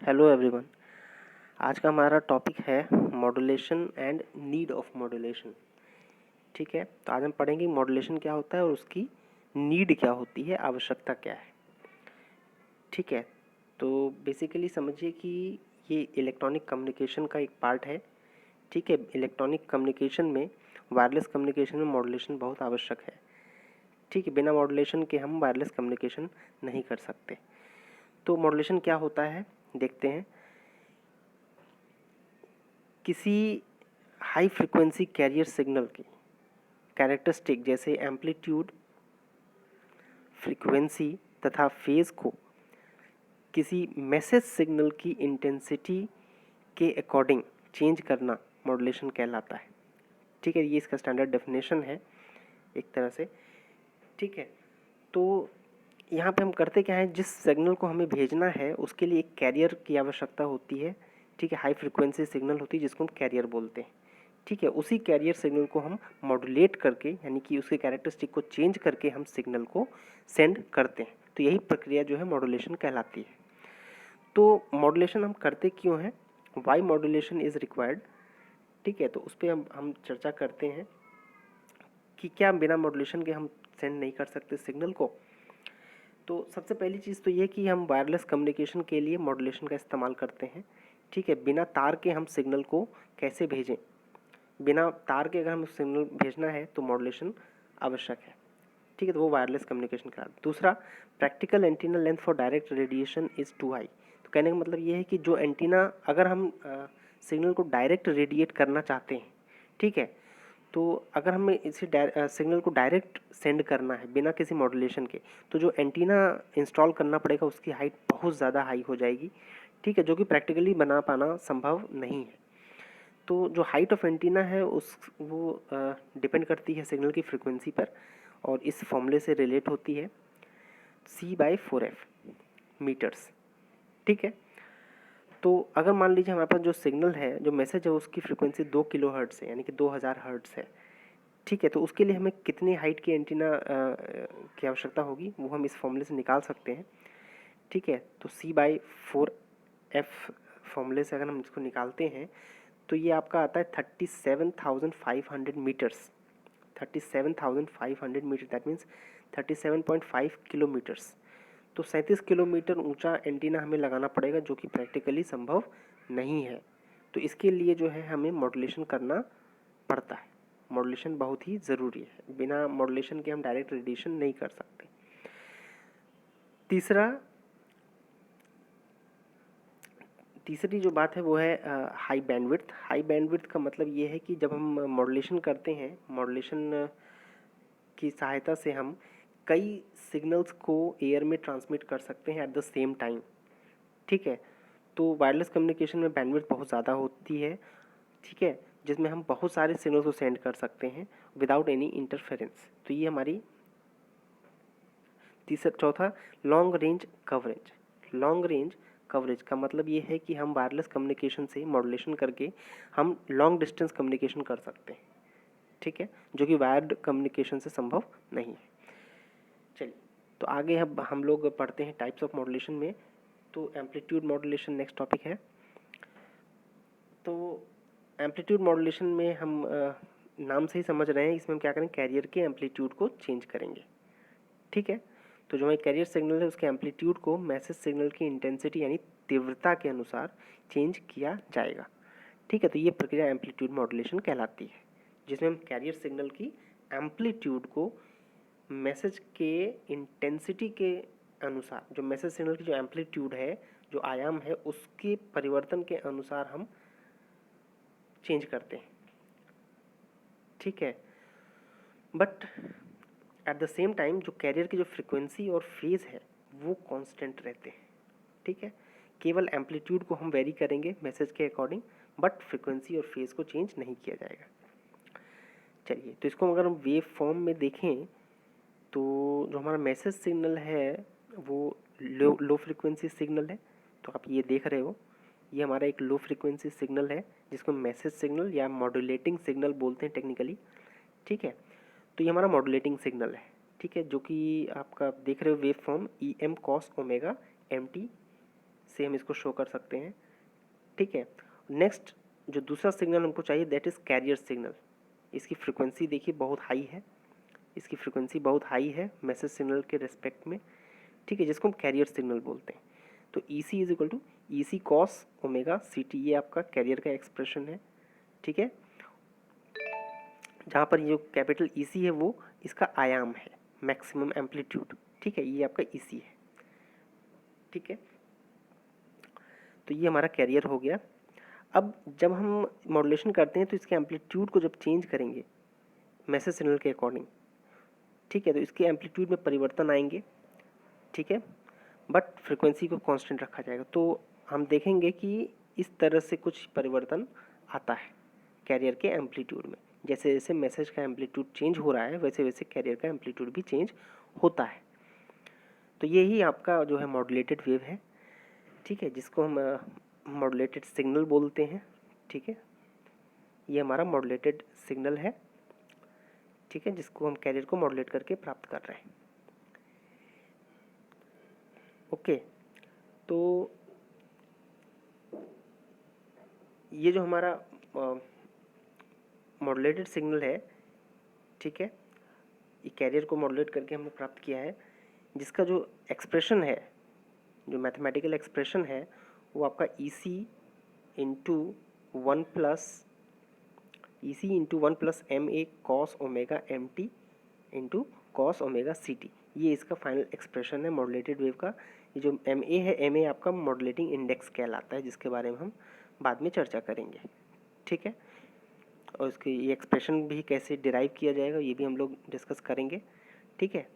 Hello everyone. आज का हमारा टॉपिक है modulation and need of modulation. ठीक है, तो आज हम पढ़ेंगे मॉड्यूलेशन क्या होता है और उसकी नीड क्या होती है, आवश्यकता क्या है। ठीक है, तो बेसिकली समझिए कि ये इलेक्ट्रॉनिक कम्युनिकेशन का एक पार्ट है। ठीक है, इलेक्ट्रॉनिक कम्युनिकेशन में, वायरलेस कम्युनिकेशन में मॉड्यूलेशन बहुत आवश्यक है। ठीक है, बिना मॉड्यूलेशन के हम वायरलेस कम्युनिकेशन नहीं कर सकते। तो मॉड्यूलेशन क्या होता है देखते हैं। किसी हाई फ्रिक्वेंसी कैरियर सिग्नल की कैरेक्टरिस्टिक जैसे एम्पलीट्यूड, फ्रीक्वेंसी तथा फेज को किसी मैसेज सिग्नल की इंटेंसिटी के अकॉर्डिंग चेंज करना मॉड्यूलेशन कहलाता है। ठीक है, ये इसका स्टैंडर्ड डेफिनेशन है एक तरह से। ठीक है, तो यहाँ पे हम करते क्या है, जिस सिग्नल को हमें भेजना है उसके लिए एक कैरियर की आवश्यकता होती है। ठीक है, हाई फ्रिक्वेंसी सिग्नल होती है जिसको हम कैरियर बोलते हैं। ठीक है, उसी कैरियर सिग्नल को हम मॉड्यूलेट करके, यानी कि उसके कैरेक्टरिस्टिक को चेंज करके हम सिग्नल को सेंड करते हैं। तो यही प्रक्रिया जो है मॉड्यूलेशन कहलाती है। तो मॉड्यूलेशन हम करते क्यों हैं, वाई मॉड्यूलेशन इज़ रिक्वायर्ड। ठीक है, तो उस पर हम चर्चा करते हैं कि क्या बिना मॉड्यूलेशन के हम सेंड नहीं कर सकते सिग्नल को। तो सबसे पहली चीज़ तो ये कि हम वायरलेस कम्युनिकेशन के लिए मॉड्यूलेशन का इस्तेमाल करते हैं। ठीक है, बिना तार के हम सिग्नल को कैसे भेजें। बिना तार के अगर हमें सिग्नल भेजना है तो मॉड्यूलेशन आवश्यक है। ठीक है, तो वो वायरलेस कम्युनिकेशन का। दूसरा, practical antenna length for direct radiation is too high. तो कहने का मतलब ये है कि जो एंटीना, अगर हम सिग्नल को डायरेक्ट रेडिएट करना चाहते हैं, ठीक है, तो अगर हमें इसे सिग्नल को डायरेक्ट सेंड करना है बिना किसी मॉड्यूलेशन के, तो जो एंटीना इंस्टॉल करना पड़ेगा उसकी हाइट बहुत ज़्यादा हाई हो जाएगी। ठीक है, जो कि प्रैक्टिकली बना पाना संभव नहीं है। तो जो हाइट ऑफ एंटीना है वो डिपेंड करती है सिग्नल की फ्रिक्वेंसी पर, और इस फॉर्मूले से रिलेट होती है C/4f मीटर्स। ठीक है, तो अगर मान लीजिए हमारे पास जो सिग्नल है, जो मैसेज है, उसकी फ्रिक्वेंसी 2 किलो हर्ट्ज़ है, यानी कि 2000 हर्ट्ज़ है। ठीक है, तो उसके लिए हमें कितनी हाइट की एंटीना की आवश्यकता होगी, वो हम इस फॉर्मूले से निकाल सकते हैं। ठीक है, तो C/4f फॉर्मूले से अगर हम इसको निकालते हैं तो ये आपका आता है 37,500 metres. 37,500 metre, that means 37.5 kilometres. तो 37 किलोमीटर ऊंचा एंटीना हमें लगाना पड़ेगा, जो कि प्रैक्टिकली संभव नहीं है। तो इसके लिए जो है हमें मॉड्यूलेशन करना पड़ता है। मॉड्यूलेशन बहुत ही ज़रूरी है, बिना मॉड्यूलेशन के हम डायरेक्ट रेडिएशन नहीं कर सकते। तीसरी जो बात है वो है हाई बैंडविड्थ। हाई बैंडविड्थ का मतलब ये है कि जब हम मॉड्यूलेशन करते हैं, मॉड्यूलेशन की सहायता से हम कई सिग्नल्स को एयर में ट्रांसमिट कर सकते हैं एट द सेम टाइम। ठीक है, तो वायरलेस कम्युनिकेशन में बैंडविड्थ बहुत ज़्यादा होती है। ठीक है, जिसमें हम बहुत सारे सिग्नल्स को सेंड कर सकते हैं विदाउट एनी इंटरफेरेंस। तो ये हमारी चौथा, long range coverage. Long range coverage का मतलब ये है कि हम वायरलेस कम्युनिकेशन से मॉड्यूलेशन करके हम लॉन्ग डिस्टेंस कम्युनिकेशन कर सकते हैं। ठीक है, जो कि वायर्ड कम्युनिकेशन से संभव नहीं है। चलिए, तो आगे अब हम लोग पढ़ते हैं टाइप्स ऑफ मॉड्यूलेशन में। तो एम्पलीट्यूड मॉड्यूलेशन नेक्स्ट टॉपिक है। तो एम्पलीट्यूड मॉड्यूलेशन में हम नाम से ही समझ रहे हैं, इसमें हम क्या करें, कैरियर के एम्पलीट्यूड को चेंज करेंगे। ठीक है, तो जो हमारी कैरियर सिग्नल है उसके एम्पलीट्यूड को मैसेज सिग्नल की इंटेंसिटी यानी तीव्रता के अनुसार चेंज किया जाएगा। ठीक है, तो ये प्रक्रिया एम्पलीट्यूड मॉड्यूलेशन कहलाती है, जिसमें हम कैरियर सिग्नल की एम्पलीट्यूड को मैसेज के इंटेंसिटी के अनुसार, जो मैसेज सिग्नल की जो एम्पलीट्यूड है, जो आयाम है, उसके परिवर्तन के अनुसार हम चेंज करते हैं। ठीक है, but at the same time जो कैरियर की जो फ्रिक्वेंसी और फेज है वो कांस्टेंट रहते हैं। ठीक है, केवल एम्पलीट्यूड को हम वेरी करेंगे मैसेज के अकॉर्डिंग, बट फ्रिक्वेंसी और फेज को चेंज नहीं किया जाएगा। चलिए, तो इसको अगर हम वेव फॉर्म में देखें तो जो हमारा मैसेज सिग्नल है वो लो फ्रिक्वेंसी सिग्नल है। तो आप ये देख रहे हो, ये हमारा एक लो फ्रिक्वेंसी सिग्नल है जिसको मैसेज सिग्नल या मॉड्यूलेटिंग सिग्नल बोलते हैं टेक्निकली। ठीक है, तो ये हमारा मॉड्यूलेटिंग सिग्नल है। ठीक है, जो कि आपका देख रहे हो wave form EM cos omega MT से हम इसको शो कर सकते हैं, ठीक है। नेक्स्ट जो दूसरा सिग्नल हमको चाहिए दैट इज़ कैरियर सिग्नल। इसकी फ्रिक्वेंसी देखिए बहुत हाई है, इसकी फ्रिक्वेंसी बहुत हाई है मैसेज सिग्नल के रिस्पेक्ट में, ठीक है, जिसको हम कैरियर सिग्नल बोलते हैं। तो E C is equal to E C cos omega C T, ये आपका कैरियर का एक्सप्रेशन है, ठीक है। जहाँ पर ये जो कैपिटल ई सी है वो इसका आयाम है, मैक्सिमम एम्पलीट्यूड, ठीक है, ये आपका ई सी है, ठीक है। तो ये हमारा कैरियर हो गया। अब जब हम मॉड्यूलेशन करते हैं तो इसके एम्पलीट्यूड को जब चेंज करेंगे मैसेज सिग्नल के अकॉर्डिंग, ठीक है, तो इसके एम्पलीट्यूड में परिवर्तन आएंगे, ठीक है, बट फ्रिक्वेंसी को कांस्टेंट रखा जाएगा। तो हम देखेंगे कि इस तरह से कुछ परिवर्तन आता है कैरियर के एम्पलीट्यूड में। जैसे जैसे मैसेज का एम्पलीट्यूड चेंज हो रहा है वैसे वैसे कैरियर का एम्पलीट्यूड भी चेंज होता है। तो यही आपका जो है मॉड्यूलेटेड वेव है, ठीक है, जिसको हम मॉड्यूलेटेड सिग्नल बोलते हैं, ठीक है। ये हमारा मॉड्यूलेटेड सिग्नल है, ठीक है, जिसको हम कैरियर को मॉड्यूलेट करके प्राप्त कर रहे हैं। ओके, तो ये जो हमारा मॉड्यूलेटेड सिग्नल है, ठीक है, ये कैरियर को मॉड्यूलेट करके हमने प्राप्त किया है, जिसका जो एक्सप्रेशन है, जो मैथमेटिकल एक्सप्रेशन है वो आपका E C into one plus M A cos omega M T into cos omega C T, ये इसका फाइनल एक्सप्रेशन है मॉड्यूलेटेड वेव का। ये जो एम ए है, एम ए आपका मॉड्यूलेटिंग इंडेक्स कहलाता है, जिसके बारे में हम बाद में चर्चा करेंगे, ठीक है। और इसकी ये एक्सप्रेशन भी कैसे डिराइव किया जाएगा ये भी हम लोग डिस्कस करेंगे, ठीक है।